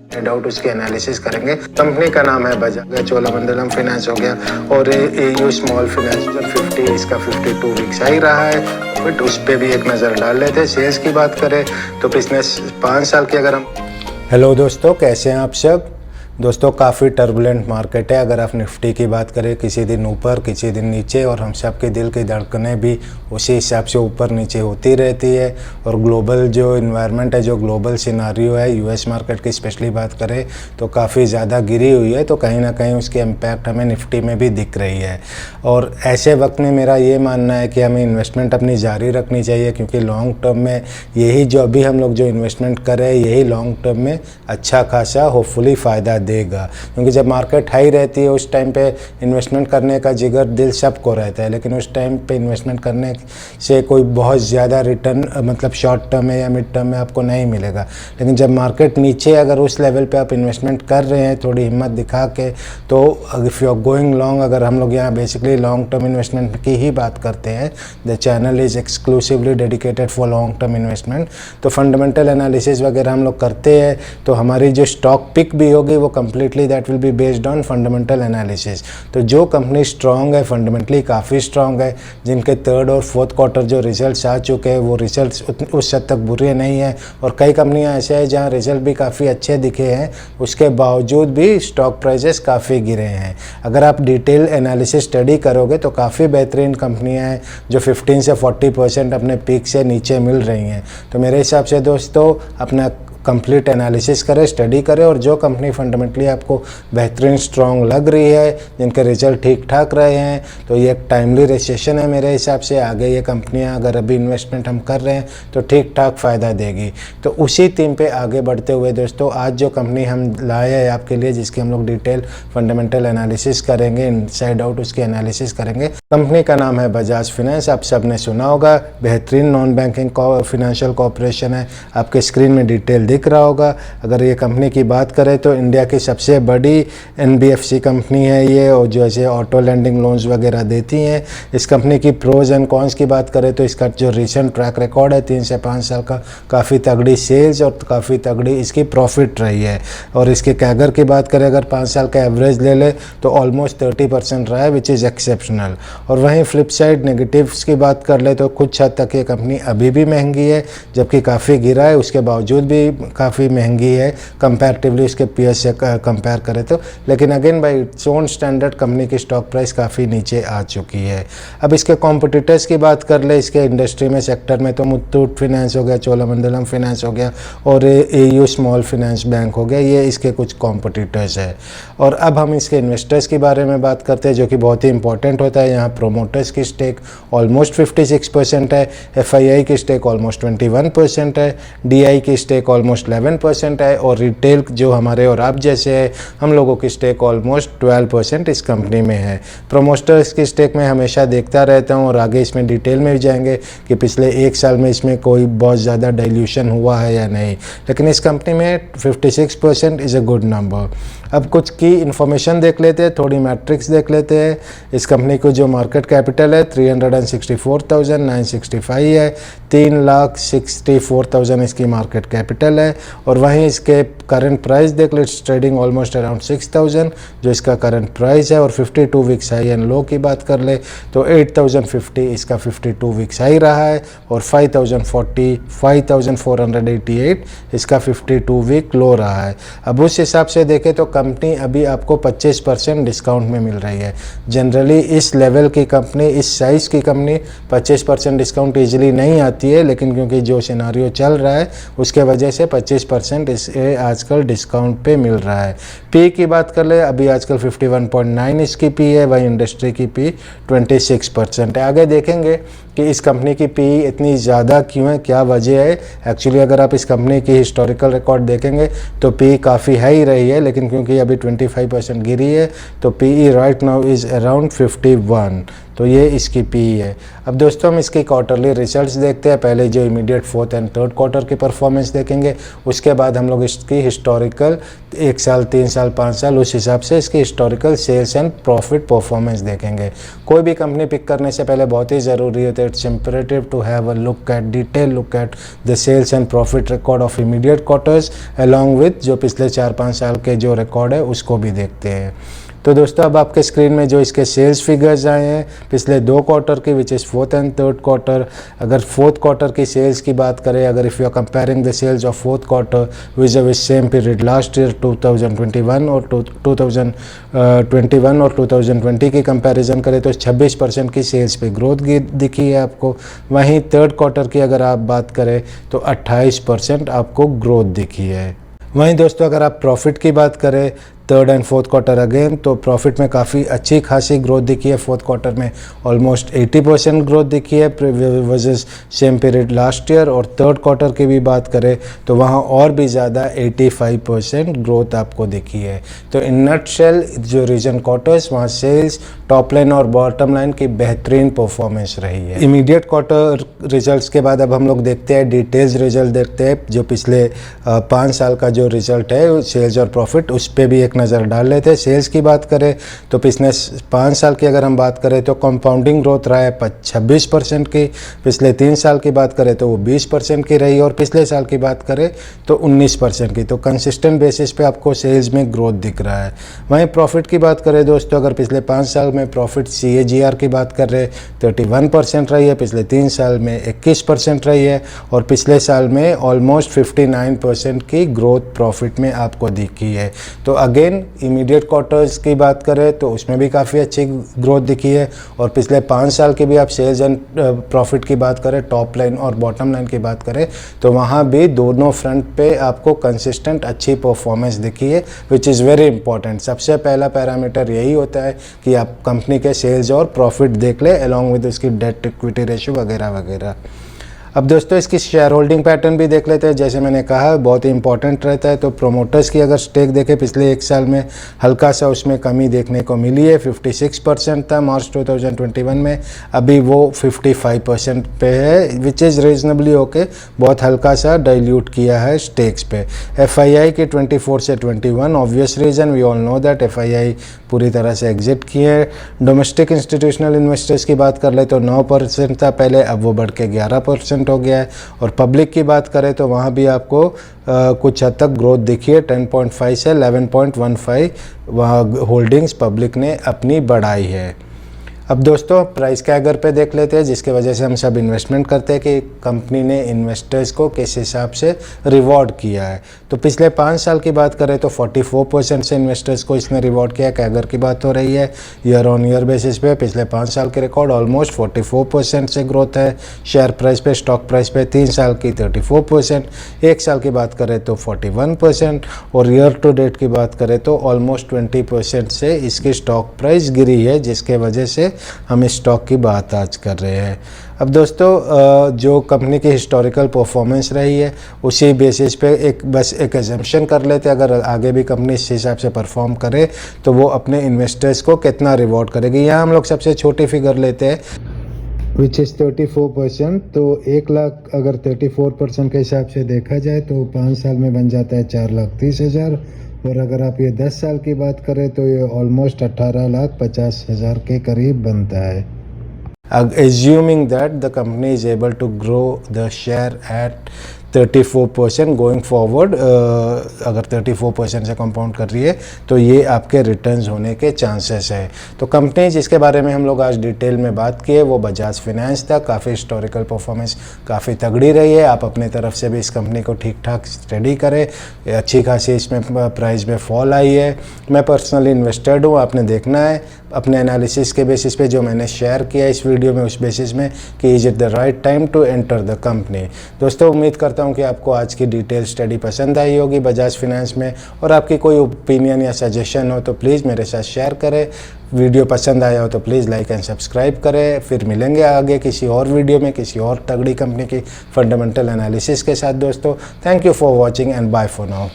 Doubt उसके analysis करेंगे। Company का नाम है बजाज, चोलामंडलम फाइनेंस हो गया और एयू स्मॉल फाइनेंस 50, इसका 52 वीक्स ही रहा है, बट उस पर भी एक नज़र डाल लेते हैं। सेल्स की बात करें तो पिछले 5 साल की अगर हम। हेलो दोस्तों, कैसे हैं आप सब। दोस्तों काफ़ी टर्बुलेंट मार्केट है। अगर आप निफ्टी की बात करें, किसी दिन ऊपर किसी दिन नीचे, और हम सब के दिल की धड़कनें भी उसी हिसाब से ऊपर नीचे होती रहती है। और ग्लोबल जो इन्वायरमेंट है, जो ग्लोबल सिनारियो है, यूएस मार्केट की स्पेशली बात करें तो काफ़ी ज़्यादा गिरी हुई है, तो कहीं ना कहीं उसकी इम्पैक्ट हमें निफ्टी में भी दिख रही है। और ऐसे वक्त में मेरा ये मानना है कि हमें इन्वेस्टमेंट अपनी जारी रखनी चाहिए, क्योंकि लॉन्ग टर्म में यही जो अभी हम लोग जो इन्वेस्टमेंट कर रहे हैं, यही लॉन्ग टर्म में अच्छा खासा होपफुली फ़ायदा देगा। क्योंकि जब मार्केट हाई रहती है उस टाइम पे इन्वेस्टमेंट करने का जिगर दिल सबको रहता है, लेकिन उस टाइम पे इन्वेस्टमेंट करने से कोई बहुत ज़्यादा रिटर्न मतलब शॉर्ट टर्म में या मिड टर्म में आपको नहीं मिलेगा। लेकिन जब मार्केट नीचे अगर उस लेवल पे आप इन्वेस्टमेंट कर रहे हैं थोड़ी हिम्मत दिखा के, तो if you are going long, अगर हम लोग यहाँ बेसिकली लॉन्ग टर्म इन्वेस्टमेंट की ही बात करते हैं, the channel is exclusively dedicated for long term investment, तो फंडामेंटल एनालिसिस वगैरह हम लोग करते हैं, तो हमारी जो स्टॉक पिक भी होगी वो completely that will be based on fundamental analysis. तो जो कंपनी स्ट्रांग है, फंडामेंटली काफ़ी स्ट्रांग है, जिनके थर्ड और फोर्थ क्वार्टर जो रिजल्ट्स आ चुके हैं वो रिजल्ट्स उस हद तक बुरे नहीं हैं, और कई कंपनियां ऐसे हैं जहां रिजल्ट भी काफ़ी अच्छे दिखे हैं, उसके बावजूद भी स्टॉक प्राइसेस काफ़ी गिरे हैं। अगर आप डिटेल एनालिसिस स्टडी करोगे तो काफ़ी बेहतरीन कंपनियां हैं जो 15 से 40% अपने पीक से नीचे मिल रही हैं। तो मेरे हिसाब से दोस्तों अपना कंप्लीट एनालिसिस करें, स्टडी करें, और जो कंपनी फंडामेंटली आपको बेहतरीन स्ट्रांग लग रही है, जिनके रिजल्ट ठीक ठाक रहे हैं, तो ये एक टाइमली रिसेशन है मेरे हिसाब से। आगे ये कंपनियां अगर अभी इन्वेस्टमेंट हम कर रहे हैं तो ठीक ठाक फ़ायदा देगी। तो उसी थीम पे आगे बढ़ते हुए दोस्तों आज जो कंपनी हम लाए हैं आपके लिए, जिसकी हम लोग डिटेल फंडामेंटल एनालिसिस करेंगे, इनसाइड आउट उसकी एनालिसिस करेंगे, कंपनी का नाम है बजाज फाइनेंस। आप सब ने सुना होगा, बेहतरीन नॉन बैंकिंग फाइनेंशियल कॉर्पोरेशन है, आपके स्क्रीन में डिटेल दिख रहा होगा। अगर ये कंपनी की बात करें तो इंडिया की सबसे बड़ी एनबीएफसी कंपनी है ये, और जो ऐसे ऑटो लैंडिंग लोन्स वगैरह देती हैं। इस कंपनी की प्रोज एंड कॉन्स की बात करें तो इसका जो रिसेंट ट्रैक रिकॉर्ड है 3 से 5 साल का, काफ़ी तगड़ी सेल्स और काफ़ी तगड़ी इसकी प्रॉफिट रही है। और इसके कैगर की बात करें अगर 5 साल का एवरेज ले ले तो ऑलमोस्ट 30% रहा है, विच इज़ एक्सेप्शनल। और वहीं फ्लिप साइड नेगेटिव्स की बात कर ले तो कुछ हद तक ये कंपनी अभी भी महंगी है, जबकि काफ़ी गिरा है, उसके बावजूद भी काफ़ी महंगी है कंपैरेटिवली उसके पीएस से कंपेयर करें तो। लेकिन again bye its own standard company की स्टॉक प्राइस काफ़ी नीचे आ चुकी है। अब इसके कॉम्पिटिटर्स की बात कर ले इसके इंडस्ट्री में, सेक्टर में, तो मुथूट फाइनेंस हो गया, चोलामंडलम फाइनेंस हो गया और एयू स्मॉल फाइनेंस बैंक हो गया, ये इसके कुछ कॉम्पिटिटर्स है। और अब हम इसके इन्वेस्टर्स के बारे में बात करते हैं, जो कि बहुत ही इंपॉर्टेंट होता है। यहाँ प्रोमोटर्स की स्टेक ऑलमोस्ट 56% है, एफआईआई की स्टेक ऑलमोस्ट 21% है, डीआई की स्टेक ऑलमोस्ट 11% है, और रिटेल जो हमारे और आप जैसे है हम लोगों की स्टेक ऑलमोस्ट 12% इस कंपनी में है। प्रोमोटर्स की स्टेक में हमेशा देखता रहता हूँ, और आगे इसमें डिटेल में भी जाएंगे कि पिछले 1 साल में इसमें कोई बहुत ज़्यादा डाइल्यूशन हुआ है या नहीं, लेकिन इस कंपनी में 56% इज़ अ गुड नंबर। अब कुछ की इन्फॉर्मेशन देख लेते हैं, थोड़ी मैट्रिक्स देख लेते हैं। इस कंपनी को जो मार्केट कैपिटल है 364,965 है, 3,64,000 इसकी मार्केट कैपिटल है। और वहीं इसके करंट प्राइस देख ले, ट्रेडिंग ऑलमोस्ट अराउंड 6,000 जो इसका करंट प्राइस है। और 52 वीक्स हाई एंड लो की बात कर ले तो 8,050 इसका 52 वीक्स हाई रहा है, और 5,488 इसका 52 वीक लो रहा है। अब उस हिसाब से देखें तो कंपनी अभी आपको 25% डिस्काउंट में मिल रही है। जनरली इस लेवल की कंपनी, इस साइज़ की कंपनी 25% डिस्काउंट ईजिली नहीं आती है, लेकिन क्योंकि जो सिनारियो चल रहा है उसके वजह से 25% इसे आजकल डिस्काउंट पे मिल रहा है। पी की बात कर ले, अभी आजकल 51.9 इसकी पी है, वही इंडस्ट्री की पी 26% है। आगे देखेंगे कि इस कंपनी की पी इतनी ज़्यादा क्यों है, क्या वजह है। एक्चुअली अगर आप इस कंपनी की हिस्टोरिकल रिकॉर्ड देखेंगे तो पी काफ़ी हाई रही है, लेकिन क्योंकि अभी 25% गिरी है तो P right now is around 51। तो ये इसकी पीई है। अब दोस्तों हम इसकी क्वार्टरली रिजल्ट्स देखते हैं। पहले जो immediate fourth and third quarter की परफॉर्मेंस देखेंगे, उसके बाद हम लोग इसकी हिस्टोरिकल 1 साल, 3 साल, 5 साल उस हिसाब से इसकी historical sales and profit performance देखेंगे। कोई भी कंपनी पिक करने से पहले बहुत ही ज़रूरी होता है, it's imperative to have a look at detail look at the sales and profit record of immediate quarters along with जो पिछले 4-5 साल के जो रिकॉर्ड है उसको भी देखते हैं। तो दोस्तों अब आपके स्क्रीन में जो इसके सेल्स फिगर्स आए हैं पिछले 2 क्वार्टर की, which is fourth and third quarter. अगर फोर्थ क्वार्टर की सेल्स की बात करें, अगर if you are comparing the sales of fourth quarter with same period last year 2021 और 2020 की कंपैरिजन करें तो 26% की सेल्स पे ग्रोथ दिखी है आपको। वहीं थर्ड क्वार्टर की अगर आप बात करें तो 28% आपको ग्रोथ दिखी है। वहीं दोस्तों अगर आप प्रॉफिट की बात करें third and fourth quarter again, तो प्रॉफिट में काफ़ी अच्छी खासी ग्रोथ दिखी है। फोर्थ क्वार्टर में ऑलमोस्ट 80% ग्रोथ दिखी है versus same period last year. और थर्ड क्वार्टर की भी बात करें तो वहाँ और भी ज़्यादा 85% ग्रोथ आपको दिखी है। तो इन नटशेल जो रीजन क्वार्टर्स वहाँ सेल्स, टॉप लाइन और बॉटम लाइन की बेहतरीन परफॉर्मेंस रही है। इमीडिएट क्वार्टर रिजल्ट्स के बाद अब हम लोग देखते हैं डिटेल्स रिजल्ट देखते हैं जो पिछले 5 साल का जो रिजल्ट है सेल्स और प्रॉफिट, उस पर भी एक नज़र डाल लेते हैं। सेल्स की बात करें तो पिछले 5 साल की अगर हम बात करें तो कंपाउंडिंग ग्रोथ रहा है 26% की। पिछले 3 साल की बात करें तो वो 20% की रही और पिछले साल की बात करें तो 19% की। तो कंसिस्टेंट बेसिस पे आपको सेल्स में ग्रोथ दिख रहा है। वहीं प्रॉफिट की बात करें दोस्तों, अगर पिछले 5 साल में प्रॉफिट CAGR की बात कर रहे 31% रही है, पिछले 3 साल में 21% रही है और पिछले साल में ऑलमोस्ट 59% की ग्रोथ प्रॉफिट में आपको दिखी है। तो अगेन इमीडिएट क्वार्टर्स की बात करें तो उसमें भी काफ़ी अच्छी ग्रोथ दिखी है और पिछले 5 साल की भी आप सेल्स एंड प्रॉफिट की बात करें, टॉप लाइन और बॉटम लाइन की बात करें तो वहाँ भी दोनों फ्रंट पे आपको कंसिस्टेंट अच्छी परफॉर्मेंस दिखी है, विच इज़ वेरी इंपॉर्टेंट। सबसे पहला पैरामीटर यही होता है कि आप कंपनी के सेल्स और प्रॉफिट देख ले अलॉन्ग विद उसकी डेट इक्विटी रेशियो वगैरह वगैरह। अब दोस्तों इसकी शेयर होल्डिंग पैटर्न भी देख लेते हैं। जैसे मैंने कहा बहुत ही इंपॉर्टेंट रहता है। तो प्रोमोटर्स की अगर स्टेक देखें पिछले 1 साल में हल्का सा उसमें कमी देखने को मिली है। 56% था मार्च 2021 में, अभी वो 55% पे है, विच इज़ रीजनेबली ओके। बहुत हल्का सा डाइल्यूट किया है स्टेक्स पे। FII की 24 से 21, obvious reason we all know that FII पूरी तरह से एग्जिट किए हैं। डोमेस्टिक इंस्टीट्यूशनल इन्वेस्टर्स की बात कर ले तो 9% था पहले, अब वो बढ़ के 11% हो गया है। और पब्लिक की बात करें तो वहाँ भी आपको कुछ हद तक ग्रोथ दिखी है, 10.5 से 11.15 वहाँ होल्डिंग्स पब्लिक ने अपनी बढ़ाई है। अब दोस्तों प्राइस कैगर पे देख लेते हैं, जिसके वजह से हम सब इन्वेस्टमेंट करते हैं कि कंपनी ने इन्वेस्टर्स को किस हिसाब से रिवॉर्ड किया है। तो पिछले 5 साल की बात करें तो 44% से इन्वेस्टर्स को इसने रिवॉर्ड किया। कैगर की बात हो रही है ईयर ऑन ईयर बेसिस पे। पिछले 5 साल के रिकॉर्ड ऑलमोस्ट 44% से ग्रोथ है। शेयर प्राइस पे, स्टॉक प्राइस पे 3 साल की 34%, 1 साल की बात करें तो 41% और ईयर टू डेट की बात करें तो ऑलमोस्ट 20% से इसकी स्टॉक प्राइस गिरी है, जिसके वजह से हम इस स्टॉक की बात आज कर रहे हैं। अब दोस्तों जो कंपनी की हिस्टोरिकल परफॉर्मेंस रही है उसी बेसिस पे एक एजम्पशन कर लेते हैं, अगर आगे भी कंपनी इस हिसाब से परफॉर्म करे तो वो अपने इन्वेस्टर्स को कितना रिवॉर्ड करेगी। यहाँ हम लोग सबसे छोटी फिगर लेते हैं विच इज़ 34%। तो 1 लाख अगर 34% के हिसाब से देखा जाए तो 5 साल में बन जाता है 4,30,000 और अगर आप ये 10 साल की बात करें तो ये ऑलमोस्ट 18,50,000 के करीब बनता है। Assuming that the company is able to grow the share at 34% going forward, अगर 34% से कंपाउंड कर रही है तो ये आपके रिटर्न्स होने के चांसेस है। तो कंपनी जिसके बारे में हम लोग आज डिटेल में बात किए वो बजाज फाइनेंस था। काफ़ी हिस्टोरिकल परफॉर्मेंस काफ़ी तगड़ी रही है। आप अपने तरफ से भी इस कंपनी को ठीक ठाक स्टडी करें। अच्छी खासी इसमें प्राइस में फॉल आई है। मैं पर्सनली इन्वेस्टेड हूँ, आपने देखना है अपने एनालिसिस के बेसिस पे जो मैंने शेयर किया इस वीडियो में, उस बेसिस में कि is it the right time to enter the company. दोस्तों उम्मीद करता हूं कि आपको आज की डिटेल स्टडी पसंद आई होगी बजाज फाइनेंस में, और आपकी कोई ओपिनियन या सजेशन हो तो प्लीज़ मेरे साथ शेयर करें। वीडियो पसंद आया हो तो प्लीज़ लाइक एंड सब्सक्राइब करें। फिर मिलेंगे आगे किसी और वीडियो में किसी और तगड़ी कंपनी की फंडामेंटल एनालिसिस के साथ। दोस्तों thank you for watching and bye for now.